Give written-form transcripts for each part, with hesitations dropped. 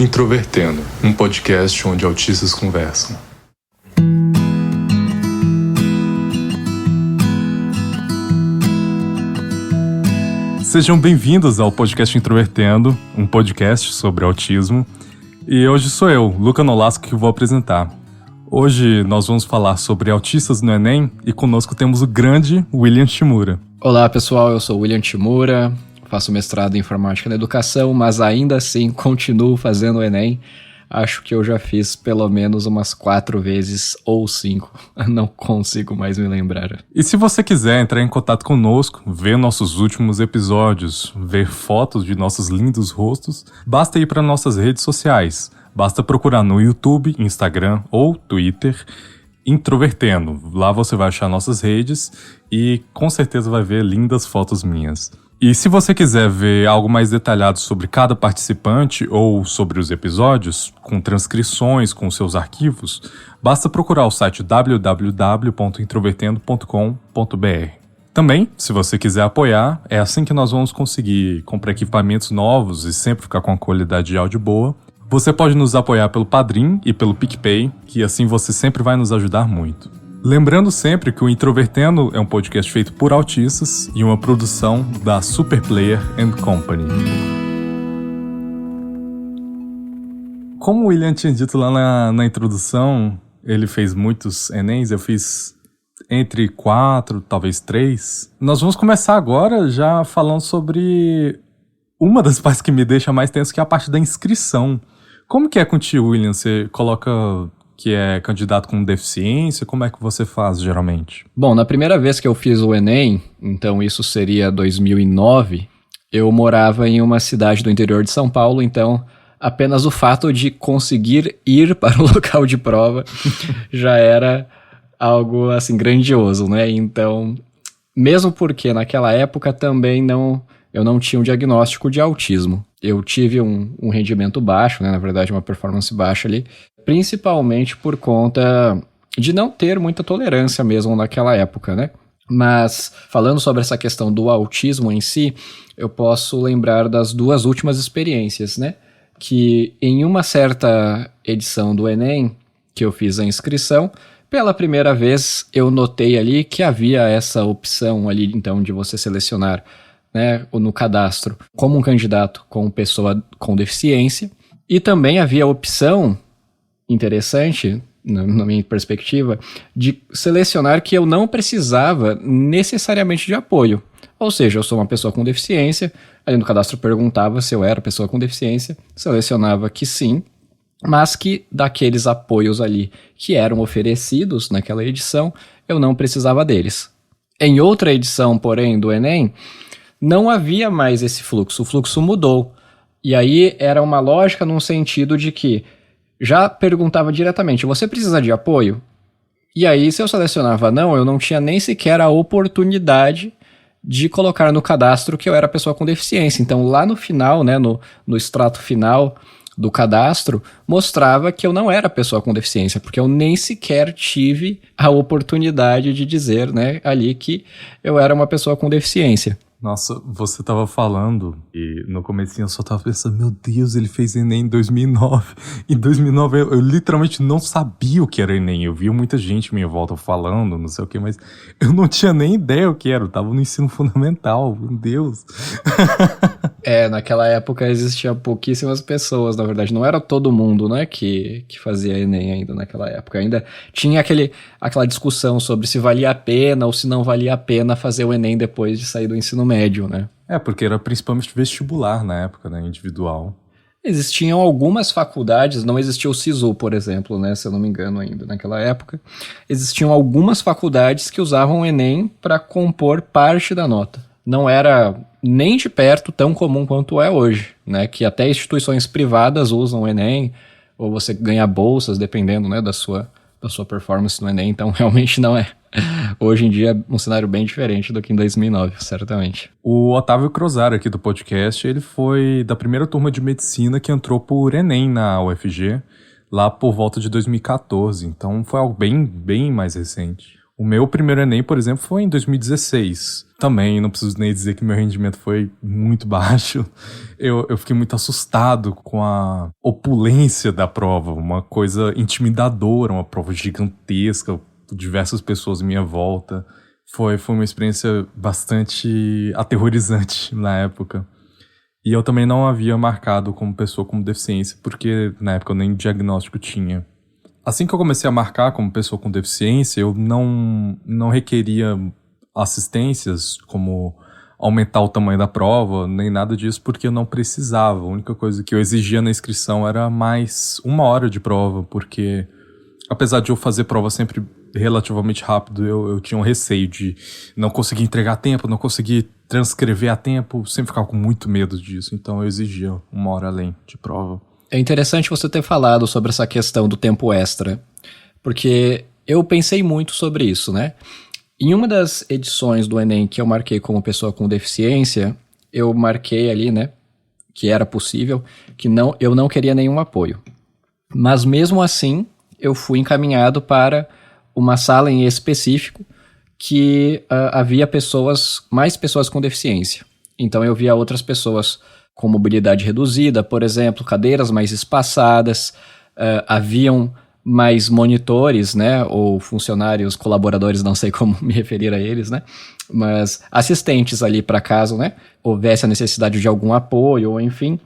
Introvertendo, um podcast onde autistas conversam. Sejam bem-vindos ao podcast Introvertendo, um podcast sobre autismo. E hoje sou eu, Luca Nolasco, que vou apresentar. Hoje nós vamos falar sobre autistas no Enem e conosco temos o grande William Shimura. Olá pessoal, eu sou o William Shimura, faço mestrado em Informática na Educação, mas ainda assim continuo fazendo o Enem. Acho que eu já fiz pelo menos umas 4 vezes ou 5, não consigo mais me lembrar. E se você quiser entrar em contato conosco, ver nossos últimos episódios, ver fotos de nossos lindos rostos, basta ir para nossas redes sociais. Basta procurar no YouTube, Instagram ou Twitter, Introvertendo. Lá você vai achar nossas redes e com certeza vai ver lindas fotos minhas. E se você quiser ver algo mais detalhado sobre cada participante ou sobre os episódios, com transcrições, com seus arquivos, basta procurar o site www.introvertendo.com.br. Também, se você quiser apoiar, é assim que nós vamos conseguir comprar equipamentos novos e sempre ficar com a qualidade de áudio boa. Você pode nos apoiar pelo Padrim e pelo PicPay, que assim você sempre vai nos ajudar muito. Lembrando sempre que o Introvertendo é um podcast feito por autistas e uma produção da Superplayer & Company. Como o William tinha dito lá na introdução, ele fez muitos Enems, eu fiz entre 4, talvez 3. Nós vamos começar agora já falando sobre uma das partes que me deixa mais tenso, que é a parte da inscrição. Como que é contigo, William? Você coloca que é candidato com deficiência? Como é que você faz, geralmente? Bom, na primeira vez que eu fiz o Enem, então isso seria 2009, eu morava em uma cidade do interior de São Paulo, então apenas o fato de conseguir ir para o local de prova já era algo, assim, grandioso, né? Então, mesmo porque naquela época também eu não tinha um diagnóstico de autismo. Eu tive um rendimento baixo, né? Na verdade, uma performance baixa ali, principalmente por conta de não ter muita tolerância mesmo naquela época, né? Mas, falando sobre essa questão do autismo em si, eu posso lembrar das 2 últimas experiências, né? Que em uma certa edição do Enem, que eu fiz a inscrição, pela primeira vez eu notei ali que havia essa opção ali, então, de você selecionar, né, no cadastro como um candidato com pessoa com deficiência, e também havia a opção interessante, na minha perspectiva, de selecionar que eu não precisava necessariamente de apoio. Ou seja, eu sou uma pessoa com deficiência, ali no cadastro perguntava se eu era pessoa com deficiência, selecionava que sim, mas que daqueles apoios ali que eram oferecidos naquela edição, eu não precisava deles. Em outra edição, porém, do Enem, não havia mais esse fluxo, o fluxo mudou. E aí era uma lógica num sentido de que já perguntava diretamente, você precisa de apoio? E aí, se eu selecionava não, eu não tinha nem sequer a oportunidade de colocar no cadastro que eu era pessoa com deficiência. Então, lá no final, né, no extrato final do cadastro, mostrava que eu não era pessoa com deficiência, porque eu nem sequer tive a oportunidade de dizer, né, ali que eu era uma pessoa com deficiência. Nossa, você tava falando e no comecinho eu só tava pensando, meu Deus, ele fez Enem em 2009. Em 2009 eu literalmente não sabia o que era Enem. Eu via muita gente à minha volta falando, não sei o que, mas eu não tinha nem ideia o que era. Eu tava no ensino fundamental, meu Deus. Naquela época existiam pouquíssimas pessoas, na verdade. Não era todo mundo, né, que fazia Enem ainda naquela época. Ainda tinha aquela discussão sobre se valia a pena ou se não valia a pena fazer o Enem depois de sair do ensino médio, né? Porque era principalmente vestibular na época, né, individual. Existiam algumas faculdades, não existia o SISU, por exemplo, né, se eu não me engano ainda naquela época. Existiam algumas faculdades que usavam o Enem para compor parte da nota. Não era nem de perto tão comum quanto é hoje, né, que até instituições privadas usam o Enem, ou você ganha bolsas, dependendo, né, da sua performance no Enem, então realmente não é. Hoje em dia é um cenário bem diferente do que em 2009, certamente. O Otávio Crosar aqui do podcast, ele foi da primeira turma de medicina que entrou por Enem na UFG, lá por volta de 2014, então foi algo bem mais recente. O meu primeiro Enem, por exemplo, foi em 2016. Também, não preciso nem dizer que meu rendimento foi muito baixo. Eu fiquei muito assustado com a opulência da prova, uma coisa intimidadora, uma prova gigantesca, diversas pessoas à minha volta. Foi uma experiência bastante aterrorizante na época. E eu também não havia marcado como pessoa com deficiência, porque na época eu nem diagnóstico tinha. Assim que eu comecei a marcar como pessoa com deficiência, eu não requeria assistências como aumentar o tamanho da prova, nem nada disso, porque eu não precisava. A única coisa que eu exigia na inscrição era mais 1 hora de prova, porque apesar de eu fazer prova sempre relativamente rápido, eu tinha um receio de não conseguir entregar a tempo, não conseguir transcrever a tempo, sempre ficava com muito medo disso, então eu exigia 1 hora além de prova. É interessante você ter falado sobre essa questão do tempo extra, porque eu pensei muito sobre isso, né? Em uma das edições do Enem que eu marquei como pessoa com deficiência, eu marquei ali, né, que era possível, que eu não queria nenhum apoio. Mas mesmo assim, eu fui encaminhado para uma sala em específico que havia mais pessoas com deficiência. Então eu via outras pessoas com mobilidade reduzida, por exemplo, cadeiras mais espaçadas, haviam mais monitores, né, ou funcionários, colaboradores, não sei como me referir a eles, né, mas assistentes ali para caso, né, houvesse a necessidade de algum apoio, ou enfim.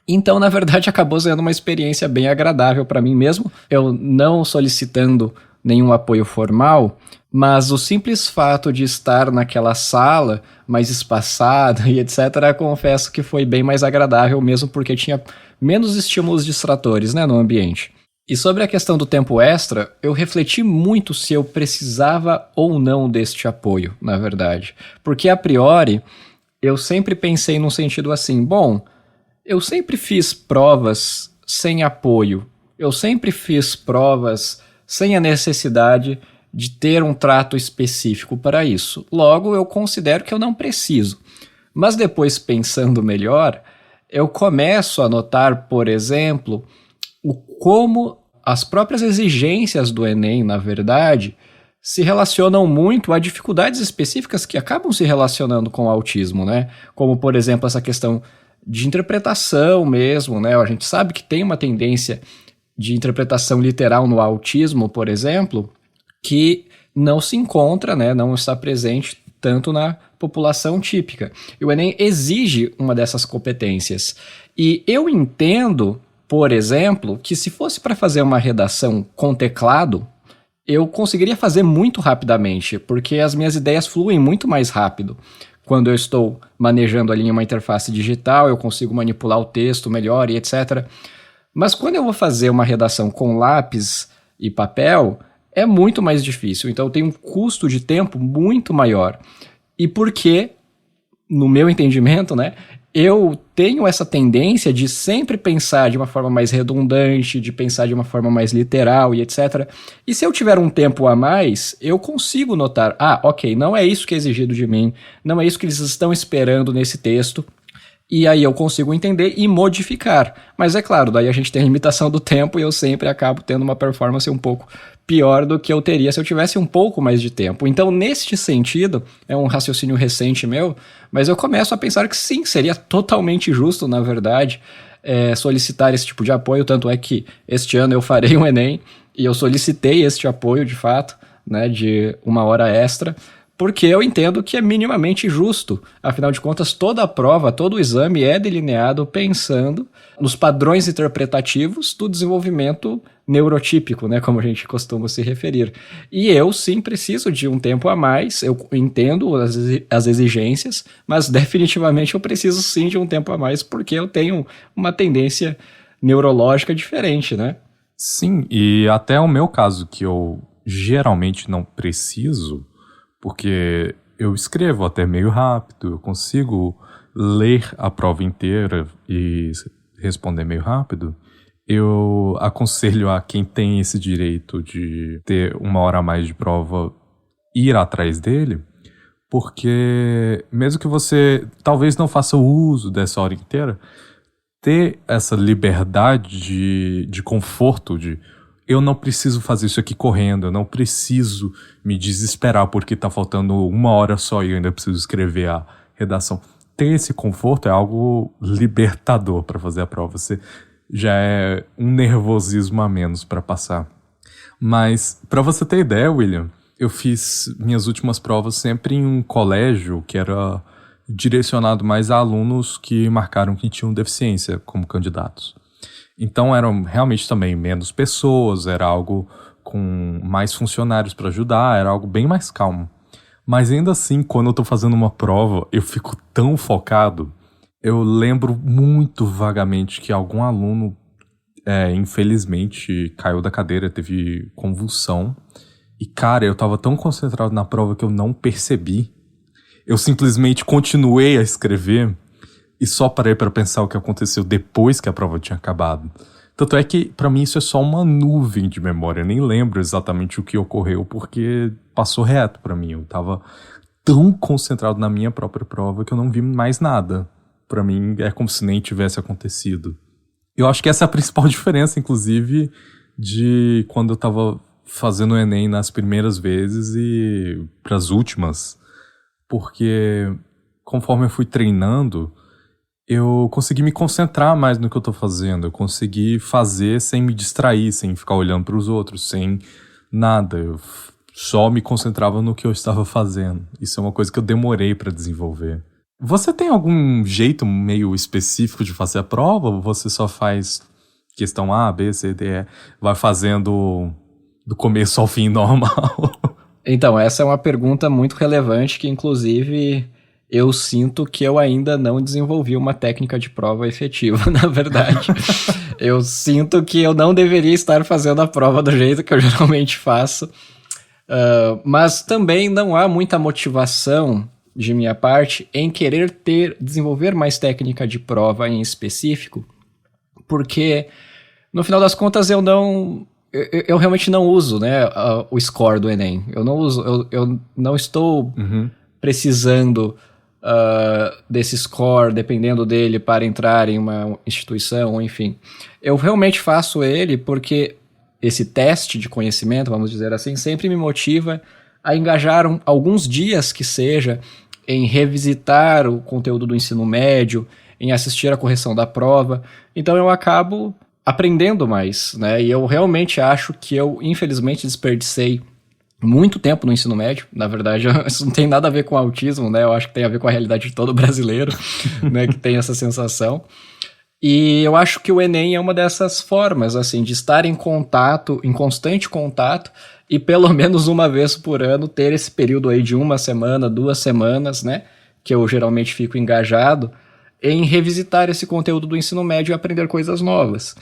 Então, na verdade, acabou sendo uma experiência bem agradável para mim mesmo, eu não solicitando nenhum apoio formal, mas o simples fato de estar naquela sala mais espaçada e etc., confesso que foi bem mais agradável mesmo porque tinha menos estímulos distratores, né, no ambiente. E sobre a questão do tempo extra, eu refleti muito se eu precisava ou não deste apoio, na verdade. Porque a priori, eu sempre pensei num sentido assim, bom, eu sempre fiz provas sem apoio, eu sempre fiz provas sem a necessidade de ter um trato específico para isso. Logo, eu considero que eu não preciso. Mas depois, pensando melhor, eu começo a notar, por exemplo, como as próprias exigências do Enem, na verdade, se relacionam muito a dificuldades específicas que acabam se relacionando com o autismo, né? Como, por exemplo, essa questão de interpretação mesmo, né? A gente sabe que tem uma tendência de interpretação literal no autismo, por exemplo, que não se encontra, né, não está presente tanto na população típica. E o Enem exige uma dessas competências. E eu entendo, por exemplo, que se fosse para fazer uma redação com teclado, eu conseguiria fazer muito rapidamente, porque as minhas ideias fluem muito mais rápido. Quando eu estou manejando ali uma interface digital, eu consigo manipular o texto melhor e etc. Mas quando eu vou fazer uma redação com lápis e papel, é muito mais difícil. Então tem um custo de tempo muito maior. E porque, no meu entendimento, né, eu tenho essa tendência de sempre pensar de uma forma mais redundante, de pensar de uma forma mais literal e etc. E se eu tiver um tempo a mais, eu consigo notar, ok, não é isso que é exigido de mim, não é isso que eles estão esperando nesse texto. E aí eu consigo entender e modificar. Mas é claro, daí a gente tem a limitação do tempo e eu sempre acabo tendo uma performance um pouco pior do que eu teria se eu tivesse um pouco mais de tempo. Então, neste sentido, é um raciocínio recente meu, mas eu começo a pensar que sim, seria totalmente justo, na verdade, solicitar esse tipo de apoio. Tanto é que este ano eu farei um Enem e eu solicitei este apoio, de fato, né, de 1 hora extra, porque eu entendo que é minimamente justo. Afinal de contas, toda a prova, todo o exame é delineado pensando nos padrões interpretativos do desenvolvimento neurotípico, né, como a gente costuma se referir. E eu, sim, preciso de um tempo a mais, eu entendo as exigências, mas definitivamente eu preciso, sim, de um tempo a mais, porque eu tenho uma tendência neurológica diferente, né? Sim, e até o meu caso, que eu geralmente não preciso, porque eu escrevo até meio rápido, eu consigo ler a prova inteira e responder meio rápido, eu aconselho a quem tem esse direito de ter 1 hora a mais de prova ir atrás dele, porque mesmo que você talvez não faça uso dessa hora inteira, ter essa liberdade de conforto, de eu não preciso fazer isso aqui correndo, eu não preciso me desesperar porque tá faltando 1 hora só e eu ainda preciso escrever a redação. Ter esse conforto é algo libertador para fazer a prova. Você já é um nervosismo a menos para passar. Mas, para você ter ideia, William, eu fiz minhas últimas provas sempre em um colégio que era direcionado mais a alunos que marcaram que tinham deficiência como candidatos. Então eram realmente também menos pessoas, era algo com mais funcionários para ajudar, era algo bem mais calmo. Mas ainda assim, quando eu tô fazendo uma prova, eu fico tão focado. Eu lembro muito vagamente que algum aluno, infelizmente, caiu da cadeira, teve convulsão. E, cara, eu tava tão concentrado na prova que eu não percebi. Eu simplesmente continuei a escrever e só parei pra pensar o que aconteceu depois que a prova tinha acabado. Tanto é que, pra mim, isso é só uma nuvem de memória. Eu nem lembro exatamente o que ocorreu, porque passou reto pra mim. Eu tava tão concentrado na minha própria prova que eu não vi mais nada. Pra mim, é como se nem tivesse acontecido. Eu acho que essa é a principal diferença, inclusive, de quando eu tava fazendo o Enem nas primeiras vezes e pras últimas. Porque, conforme eu fui treinando, eu consegui me concentrar mais no que eu tô fazendo. Eu consegui fazer sem me distrair, sem ficar olhando pros outros, sem nada. Eu só me concentrava no que eu estava fazendo. Isso é uma coisa que eu demorei pra desenvolver. Você tem algum jeito meio específico de fazer a prova? Ou você só faz questão A, B, C, D, E, vai fazendo do começo ao fim normal? Então, essa é uma pergunta muito relevante que, inclusive, eu sinto que eu ainda não desenvolvi uma técnica de prova efetiva, na verdade. Eu sinto que eu não deveria estar fazendo a prova do jeito que eu geralmente faço. Mas também não há muita motivação de minha parte em querer desenvolver mais técnica de prova em específico, porque, no final das contas, eu realmente não uso, né, o score do Enem. Eu não uso, eu não estou precisando desse score, dependendo dele, para entrar em uma instituição, enfim. Eu realmente faço ele porque esse teste de conhecimento, vamos dizer assim, sempre me motiva a engajar alguns dias que seja em revisitar o conteúdo do ensino médio, em assistir a correção da prova. Então eu acabo aprendendo mais, né? E eu realmente acho que eu, infelizmente, desperdicei muito tempo no ensino médio. Na verdade, isso não tem nada a ver com autismo, né? Eu acho que tem a ver com a realidade de todo brasileiro, né? Que tem essa sensação. E eu acho que o Enem é uma dessas formas, assim, de estar em contato, em constante contato, e pelo menos uma vez por ano ter esse período aí de 1 semana, 2 semanas, né? Que eu geralmente fico engajado em revisitar esse conteúdo do ensino médio e aprender coisas novas.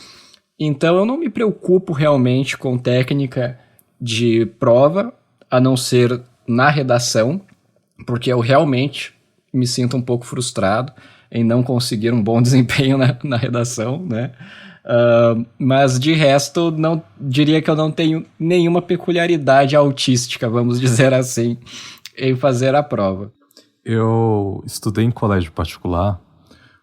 Então eu não me preocupo realmente com técnica de prova, a não ser na redação, porque eu realmente me sinto um pouco frustrado em não conseguir um bom desempenho na redação, né? Mas de resto, não diria que eu não tenho nenhuma peculiaridade autística, vamos dizer assim, em fazer a prova. Eu estudei em colégio particular,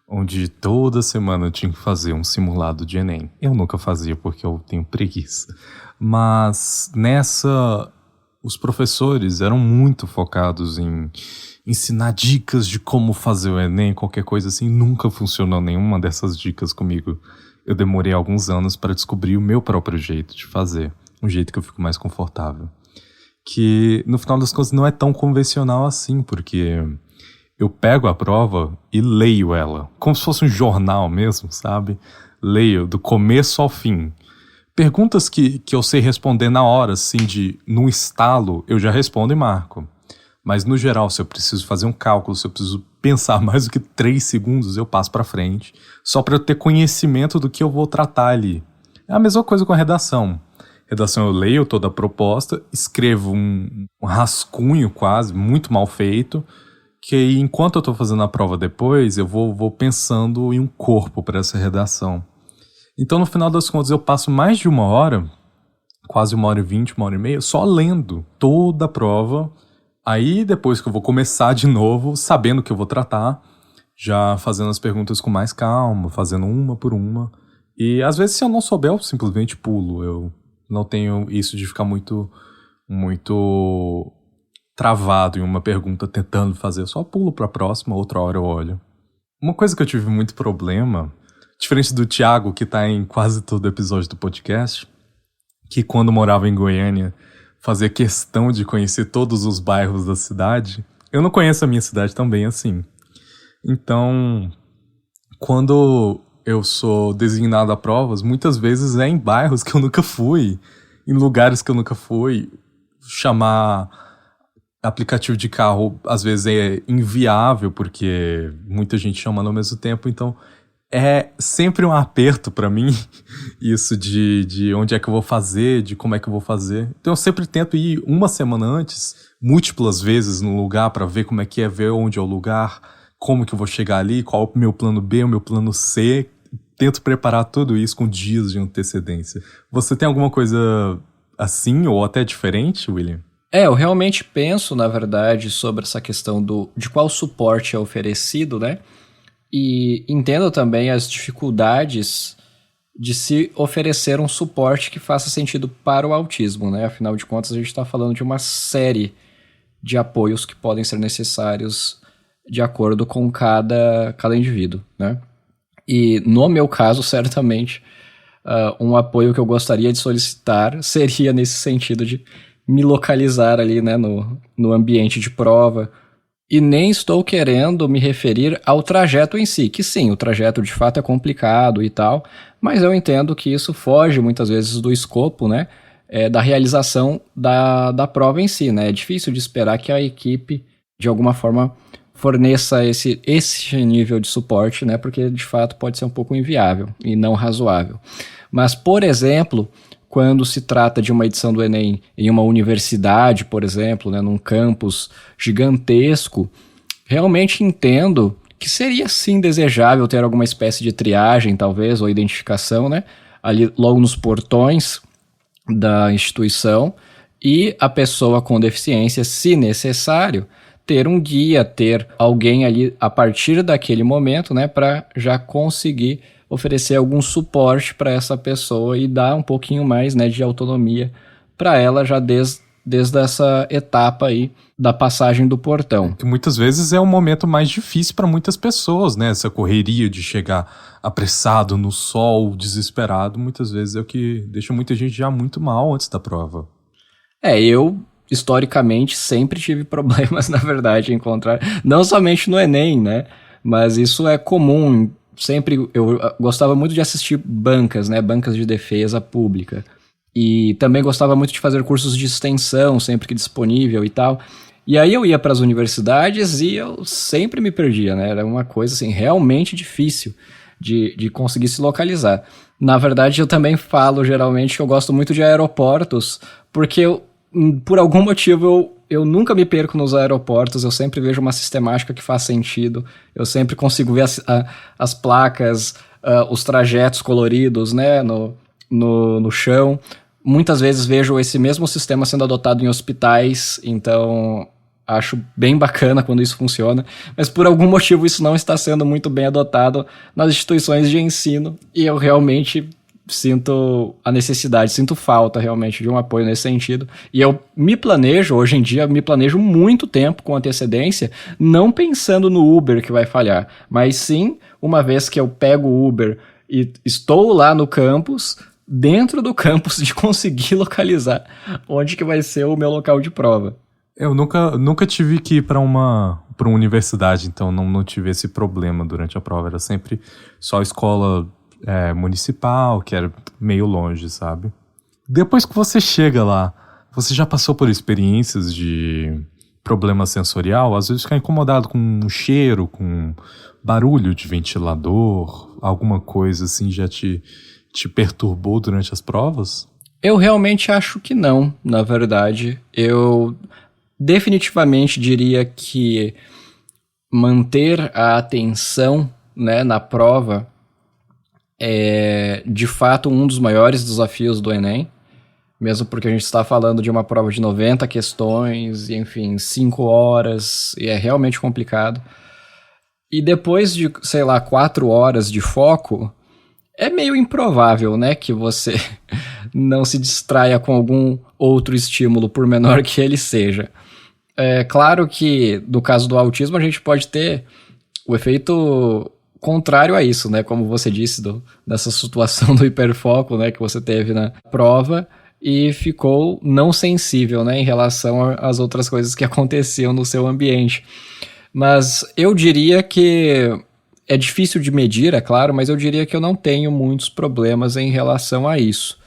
onde toda semana eu tinha que fazer um simulado de Enem. Eu nunca fazia porque eu tenho preguiça. Mas nessa, os professores eram muito focados em ensinar dicas de como fazer o Enem, qualquer coisa assim. Nunca funcionou nenhuma dessas dicas comigo. Eu demorei alguns anos para descobrir o meu próprio jeito de fazer. Um jeito que eu fico mais confortável. Que, no final das contas, não é tão convencional assim, porque eu pego a prova e leio ela. Como se fosse um jornal mesmo, sabe? Leio do começo ao fim. Perguntas que eu sei responder na hora, assim, num estalo, eu já respondo e marco. Mas, no geral, se eu preciso fazer um cálculo, se eu preciso pensar mais do que 3 segundos, eu passo pra frente, só pra eu ter conhecimento do que eu vou tratar ali. É a mesma coisa com a redação. Redação eu leio toda a proposta, escrevo um rascunho quase, muito mal feito, que enquanto eu tô fazendo a prova depois, eu vou pensando em um corpo para essa redação. Então, no final das contas, eu passo mais de 1 hora, quase 1h20, 1h30, só lendo toda a prova. Aí, depois que eu vou começar de novo, sabendo o que eu vou tratar, já fazendo as perguntas com mais calma, fazendo uma por uma. E, às vezes, se eu não souber, eu simplesmente pulo. Eu não tenho isso de ficar muito travado em uma pergunta tentando fazer. Eu só pulo pra próxima, outra hora eu olho. Uma coisa que eu tive muito problema, diferente do Thiago, que tá em quase todo episódio do podcast, que quando morava em Goiânia fazia questão de conhecer todos os bairros da cidade. Eu não conheço a minha cidade tão bem assim. Então, quando eu sou designado a provas, muitas vezes é em bairros que eu nunca fui, em lugares que eu nunca fui. Chamar aplicativo de carro, às vezes, é inviável, porque muita gente chama ao mesmo tempo, então é sempre um aperto pra mim, isso de onde é que eu vou fazer, de como é que eu vou fazer. Então eu sempre tento ir uma semana antes, múltiplas vezes no lugar pra ver como é que é, ver onde é o lugar, como que eu vou chegar ali, qual é o meu plano B, o meu plano C. Tento preparar tudo isso com dias de antecedência. Você tem alguma coisa assim, ou até diferente, William? Eu realmente penso, na verdade, sobre essa questão de qual suporte é oferecido, né? E entendo também as dificuldades de se oferecer um suporte que faça sentido para o autismo, né? Afinal de contas, a gente está falando de uma série de apoios que podem ser necessários de acordo com cada indivíduo, né? E no meu caso, certamente, um apoio que eu gostaria de solicitar seria nesse sentido de me localizar ali, né, no ambiente de prova. E nem estou querendo me referir ao trajeto em si, que sim, o trajeto de fato é complicado e tal, mas eu entendo que isso foge muitas vezes do escopo, né, da realização da prova em si, né? É difícil de esperar que a equipe, de alguma forma, forneça esse nível de suporte, né, porque de fato pode ser um pouco inviável e não razoável. Mas, por exemplo, quando se trata de uma edição do Enem em uma universidade, por exemplo, né, num campus gigantesco, realmente entendo que seria sim desejável ter alguma espécie de triagem, talvez, ou identificação, né, ali logo nos portões da instituição, e a pessoa com deficiência, se necessário, ter um guia, ter alguém ali a partir daquele momento, né, para já conseguir oferecer algum suporte para essa pessoa e dar um pouquinho mais, né, de autonomia para ela já desde essa etapa aí da passagem do portão. Que muitas vezes é o momento mais difícil para muitas pessoas, né? Essa correria de chegar apressado no sol, desesperado, muitas vezes é o que deixa muita gente já muito mal antes da prova. Eu historicamente sempre tive problemas, na verdade, em encontrar, não somente no Enem, né? Mas isso é comum. Sempre eu gostava muito de assistir bancas, né? Bancas de defesa pública. E também gostava muito de fazer cursos de extensão, sempre que disponível e tal. E aí eu ia para as universidades e eu sempre me perdia, né? Era uma coisa assim, realmente difícil de conseguir se localizar. Na verdade, eu também falo geralmente que eu gosto muito de aeroportos, porque por algum motivo eu nunca me perco nos aeroportos, eu sempre vejo uma sistemática que faz sentido, eu sempre consigo ver as placas, os trajetos coloridos, né, no chão. Muitas vezes vejo esse mesmo sistema sendo adotado em hospitais, então acho bem bacana quando isso funciona, mas por algum motivo isso não está sendo muito bem adotado nas instituições de ensino, e eu realmente sinto a necessidade, sinto falta realmente de um apoio nesse sentido. E eu hoje em dia, me planejo muito tempo com antecedência, não pensando no Uber que vai falhar, mas sim, uma vez que eu pego o Uber e estou lá no campus, dentro do campus, de conseguir localizar onde que vai ser o meu local de prova. Eu nunca tive que ir para uma universidade, então não tive esse problema durante a prova. Era sempre só escola municipal, que era meio longe, sabe? Depois que você chega lá, você já passou por experiências de problema sensorial? Às vezes ficar incomodado com um cheiro, com barulho de ventilador, alguma coisa assim já te perturbou durante as provas? Eu realmente acho que não, na verdade. Eu definitivamente diria que manter a atenção, né, na prova é, de fato, um dos maiores desafios do Enem, mesmo porque a gente está falando de uma prova de 90 questões, e, enfim, 5 horas, e é realmente complicado. E depois de, 4 horas de foco, é meio improvável, né, que você não se distraia com algum outro estímulo, por menor que ele seja. É claro que, no caso do autismo, a gente pode ter o efeito contrário a isso, né? Como você disse, dessa situação do hiperfoco, né, que você teve na prova e ficou não sensível, né, em relação às outras coisas que aconteciam no seu ambiente. Mas eu diria que é difícil de medir, é claro, mas eu diria que eu não tenho muitos problemas em relação a isso.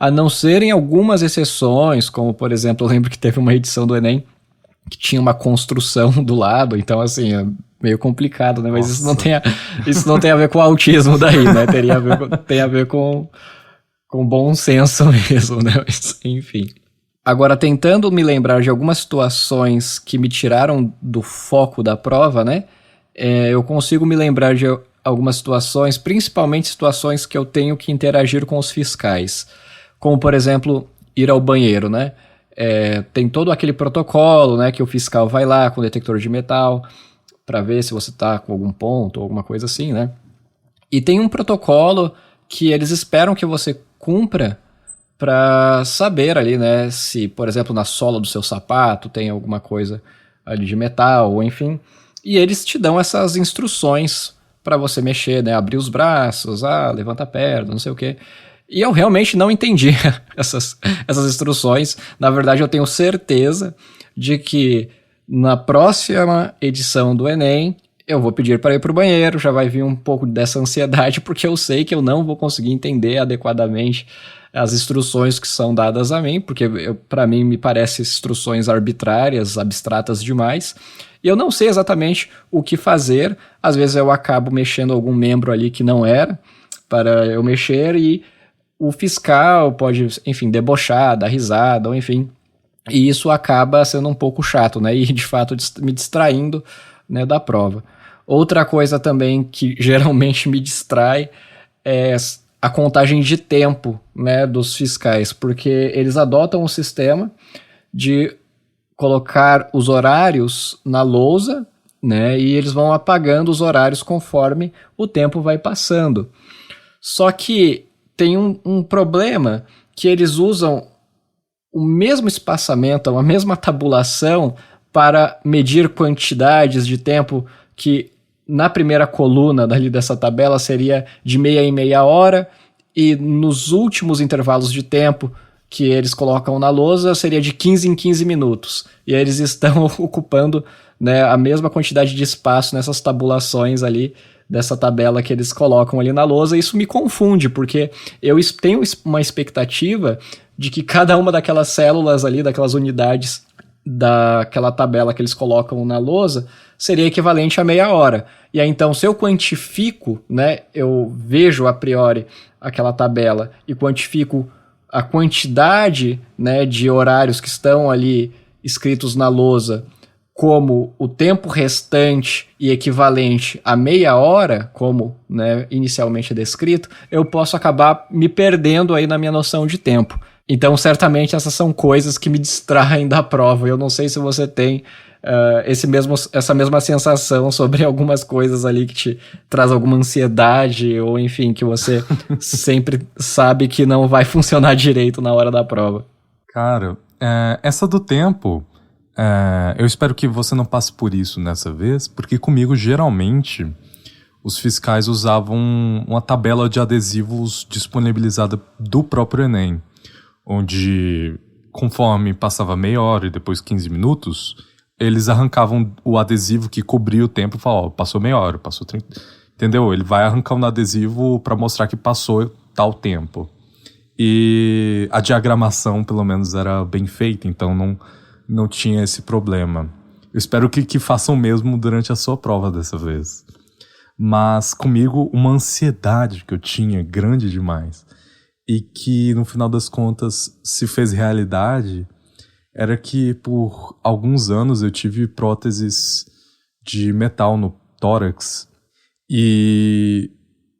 A não ser em algumas exceções, como, por exemplo, eu lembro que teve uma edição do Enem que tinha uma construção do lado, então, assim, é meio complicado, né? Mas isso não tem a ver com autismo daí, né? Tem a ver com bom senso mesmo, né? Mas, enfim. Agora, tentando me lembrar de algumas situações que me tiraram do foco da prova, né? Eu consigo me lembrar de algumas situações, principalmente situações que eu tenho que interagir com os fiscais. Como, por exemplo, ir ao banheiro, né? Tem todo aquele protocolo, né? Que o fiscal vai lá com o detector de metal para ver se você está com algum ponto ou alguma coisa assim, né? E tem um protocolo que eles esperam que você cumpra para saber ali, né? Se, por exemplo, na sola do seu sapato tem alguma coisa ali de metal, ou enfim. E eles te dão essas instruções para você mexer, né? Abrir os braços, levanta a perna, não sei o quê. E eu realmente não entendi essas instruções. Na verdade, eu tenho certeza de que na próxima edição do Enem, eu vou pedir para ir para o banheiro, já vai vir um pouco dessa ansiedade, porque eu sei que eu não vou conseguir entender adequadamente as instruções que são dadas a mim, porque para mim me parecem instruções arbitrárias, abstratas demais, e eu não sei exatamente o que fazer. Às vezes eu acabo mexendo algum membro ali que não era para eu mexer, e o fiscal pode, enfim, debochar, dar risada, ou enfim, e isso acaba sendo um pouco chato, né, e de fato me distraindo, né, da prova. Outra coisa também que geralmente me distrai é a contagem de tempo, né, dos fiscais, porque eles adotam um sistema de colocar os horários na lousa, né, e eles vão apagando os horários conforme o tempo vai passando. Só que tem um problema, que eles usam o mesmo espaçamento, a mesma tabulação para medir quantidades de tempo que na primeira coluna dali dessa tabela seria de meia em meia hora, e nos últimos intervalos de tempo que eles colocam na lousa seria de 15 em 15 minutos. E aí eles estão ocupando, né, a mesma quantidade de espaço nessas tabulações ali dessa tabela que eles colocam ali na lousa. Isso me confunde, porque eu tenho uma expectativa de que cada uma daquelas células ali, daquelas unidades daquela tabela que eles colocam na lousa, seria equivalente a meia hora. E aí, então, se eu quantifico, né, eu vejo a priori aquela tabela e quantifico a quantidade, né, de horários que estão ali escritos na lousa como o tempo restante e equivalente a meia hora, como, né, inicialmente é descrito, eu posso acabar me perdendo aí na minha noção de tempo. Então, certamente, essas são coisas que me distraem da prova. Eu não sei se você tem essa mesma sensação sobre algumas coisas ali que te traz alguma ansiedade, ou enfim, que você sempre sabe que não vai funcionar direito na hora da prova. Cara, essa do tempo, eu espero que você não passe por isso nessa vez, porque comigo, geralmente, os fiscais usavam uma tabela de adesivos disponibilizada do próprio Enem, onde, conforme passava meia hora e depois 15 minutos, eles arrancavam o adesivo que cobria o tempo e falavam, passou meia hora, passou 30... Entendeu? Ele vai arrancando o adesivo para mostrar que passou tal tempo. E a diagramação, pelo menos, era bem feita, então não tinha esse problema. Eu espero que façam mesmo durante a sua prova dessa vez. Mas comigo, uma ansiedade que eu tinha grande demais, e que no final das contas se fez realidade, era que por alguns anos eu tive próteses de metal no tórax, e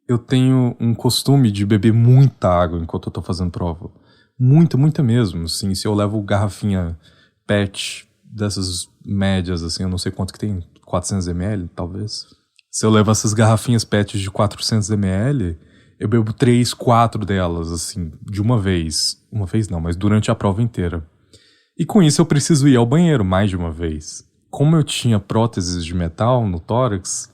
eu tenho um costume de beber muita água enquanto eu tô fazendo prova. Muita, muita mesmo. Assim, se eu levo garrafinha PET dessas médias, assim, eu não sei quanto que tem, 400 ml talvez. Se eu levo essas garrafinhas PET de 400 ml, eu bebo 3, 4 delas, assim, de uma vez. Uma vez não, mas durante a prova inteira. E com isso eu preciso ir ao banheiro mais de uma vez. Como eu tinha próteses de metal no tórax,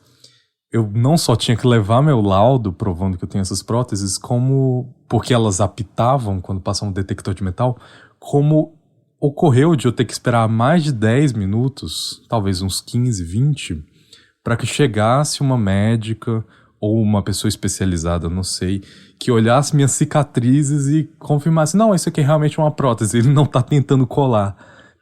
eu não só tinha que levar meu laudo provando que eu tenho essas próteses, como porque elas apitavam quando passava um detector de metal, como ocorreu de eu ter que esperar mais de 10 minutos, talvez uns 15, 20, para que chegasse uma médica ou uma pessoa especializada, não sei, que olhasse minhas cicatrizes e confirmasse, não, isso aqui é realmente uma prótese, ele não tá tentando colar.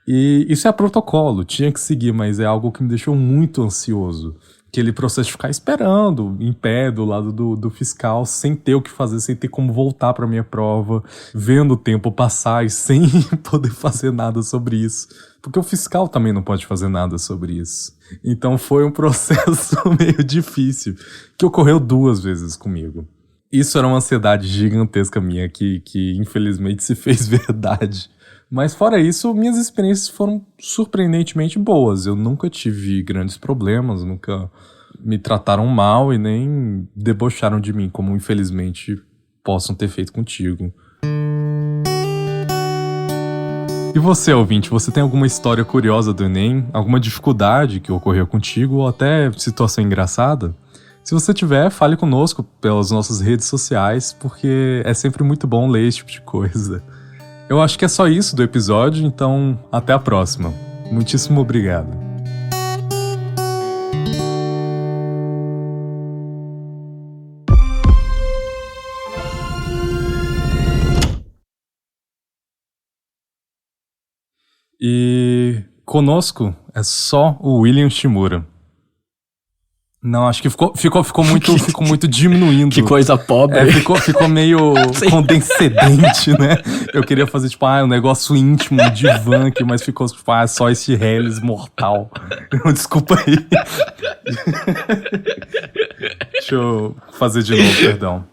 E isso é protocolo, tinha que seguir, mas é algo que me deixou muito ansioso. Aquele processo de ficar esperando, em pé, do lado do fiscal, sem ter o que fazer, sem ter como voltar pra minha prova, vendo o tempo passar e sem poder fazer nada sobre isso. Porque o fiscal também não pode fazer nada sobre isso. Então foi um processo meio difícil, que ocorreu 2 vezes comigo. Isso era uma ansiedade gigantesca minha, que infelizmente se fez verdade. Mas fora isso, minhas experiências foram surpreendentemente boas. Eu nunca tive grandes problemas, nunca me trataram mal e nem debocharam de mim, como infelizmente possam ter feito contigo. E você, ouvinte, você tem alguma história curiosa do Enem? Alguma dificuldade que ocorreu contigo ou até situação engraçada? Se você tiver, fale conosco pelas nossas redes sociais, porque é sempre muito bom ler esse tipo de coisa. Eu acho que é só isso do episódio, então até a próxima. Muitíssimo obrigado. E conosco é só o William Shimura. Não, acho que ficou muito diminuindo. Que coisa pobre. Ficou meio condescendente, né? Eu queria fazer, tipo, um negócio íntimo, um divã aqui, mas ficou, tipo, só esse Hellis mortal. Desculpa aí. Deixa eu fazer de novo, perdão.